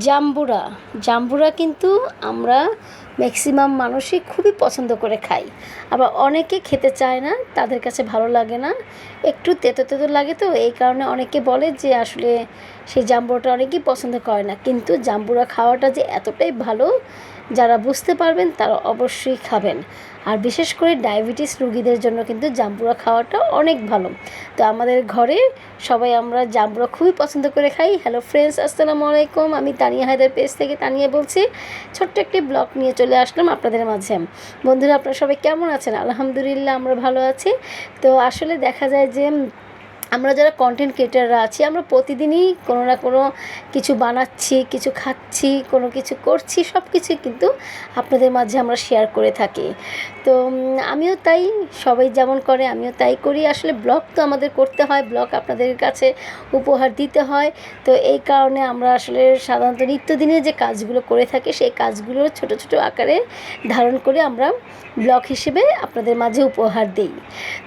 জাম্বুরা জাম্বুরা কিন্তু আমরা ম্যাক্সিমাম মানুষই খুবই পছন্দ করে খাই। আবার অনেকে খেতে চায় না, তাদের কাছে ভালো লাগে না, একটু তেতো তেতো লাগে, তো এই কারণে অনেকে বলে যে আসলে সেই জাম্বুরাটা অনেকেই পছন্দ করে না। কিন্তু জাম্বুরা খাওয়াটা যে এতটাই ভালো, যারা বুঝতে পারবেন তারা অবশ্যই খাবেন। আর বিশেষ করে ডায়াবেটিস রোগীদের জন্য কিন্তু জাম্বুরা খাওয়াটা অনেক ভালো। তো আমাদের ঘরে সবাই আমরা জাম্বুরা খুবই পছন্দ করে খাই। হ্যালো ফ্রেন্ডস, আসসালামু আলাইকুম। আমি তানিয়া হায়দার পেজ থেকে তানিয়া বলছি। ছোট্ট একটি ব্লগ নিয়ে চলে আসলাম আপনাদের মাঝে। বন্ধুরা, আপনারা সবাই কেমন আছেন? আলহামদুলিল্লাহ, আমরা ভালো আছি। তো আসলে দেখা যায় যে আমরা যারা কন্টেন্ট ক্রিয়েটাররা আছি, আমরা প্রতিদিনই কোনো না কোনো কিছু বানাচ্ছি, কিছু খাচ্ছি, কোনো কিছু করছি, সব কিছুই কিন্তু আপনাদের মাঝে আমরা শেয়ার করে থাকি। তো আমিও তাই, সবাই যেমন করে আমিও তাই করি। আসলে ব্লগ তো আমাদের করতে হয়, ব্লগ আপনাদের কাছে উপহার দিতে হয়। তো এই কারণে আমরা আসলে সাধারণত নিত্যদিনের যে কাজগুলো করে থাকি, সেই কাজগুলো ছোট ছোট আকারে ধারণ করে আমরা ব্লগ হিসেবে আপনাদের মাঝে উপহার দিই।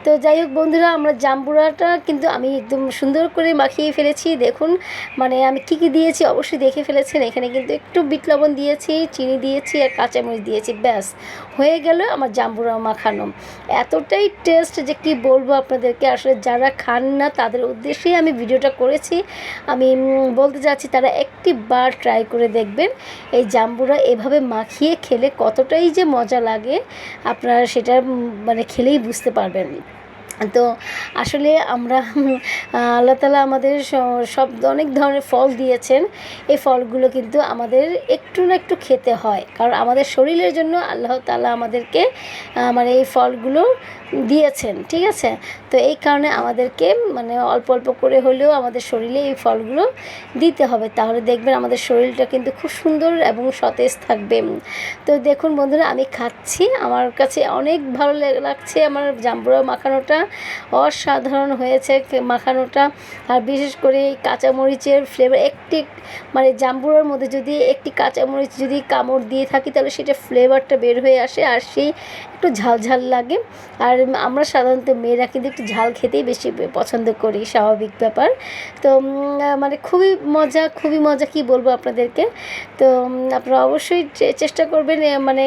তো যাই হোক বন্ধুরা, আমরা জাম্বুরাটা কিন্তু আমি একদম সুন্দর করে মাখিয়ে ফেলেছি। দেখুন, মানে আমি কী কী দিয়েছি অবশ্যই দেখে ফেলেছেন। এখানে কিন্তু একটু বিট লবণ দিয়েছি, চিনি দিয়েছি আর কাঁচামরিচ দিয়েছি, ব্যাস হয়ে গেল আমার জাম্বুরা মাখানো। এতটাই টেস্ট যে কি বলবো আপনাদেরকে। আসলে যারা খান না তাদের উদ্দেশ্যেই আমি ভিডিওটা করেছি। আমি বলতে চাচ্ছি তারা একটি বার ট্রাই করে দেখবেন। এই জাম্বুরা এভাবে মাখিয়ে খেলে কতটাই যে মজা লাগে, আপনারা সেটা মানে খেলেই বুঝতে পারবেন। তো আসলে আমরা আল্লাহ তাআলা আমাদের সব অনেক ধরনের ফল দিয়েছেন। এই ফলগুলো কিন্তু আমাদের একটু না একটু খেতে হয়, কারণ আমাদের শরীরের জন্য আল্লাহ তাআলা আমাদেরকে মানে এই ফলগুলো দিয়েছেন, ঠিক আছে? তো এই কারণে আমাদেরকে মানে অল্প অল্প করে হলেও আমাদের শরীরে এই ফলগুলো দিতে হবে, তাহলে দেখবেন আমাদের শরীরটা কিন্তু খুব সুন্দর এবং সতেজ থাকবে। তো দেখুন বন্ধুরা, আমি খাচ্ছি, আমার কাছে অনেক ভালো লাগছে। আমার জাম্বুরা মাখানোটা অসাধারণ হয়েছে মাখানোটা। আর বিশেষ করে এই কাঁচামরিচের ফ্লেভার, একটি মানে জাম্বুরার মধ্যে যদি একটি কাঁচামরিচ যদি কামড় দিয়ে থাকি, তাহলে সেটা ফ্লেভারটা বের হয়ে আসে, আর সেই একটু ঝাল ঝাল লাগে। আর আমরা সাধারণত মেয়েরা কিন্তু একটু ঝাল খেতেই বেশি পছন্দ করি, স্বাভাবিক ব্যাপার। তো মানে খুবই মজা কি বলবো আপনাদেরকে। তো আপনারা অবশ্যই চেষ্টা করবেন, মানে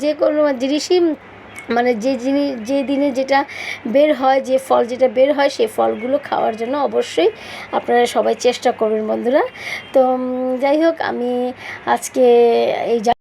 যে কোনো জিনিসই মানে যে দিনে যেটা বের হয়, যে ফল যেটা বের হয়, সেই ফলগুলো খাওয়ার জন্য অবশ্যই আপনারা সবাই চেষ্টা করবেন বন্ধুরা। তো যাই হোক, আমি আজকে এই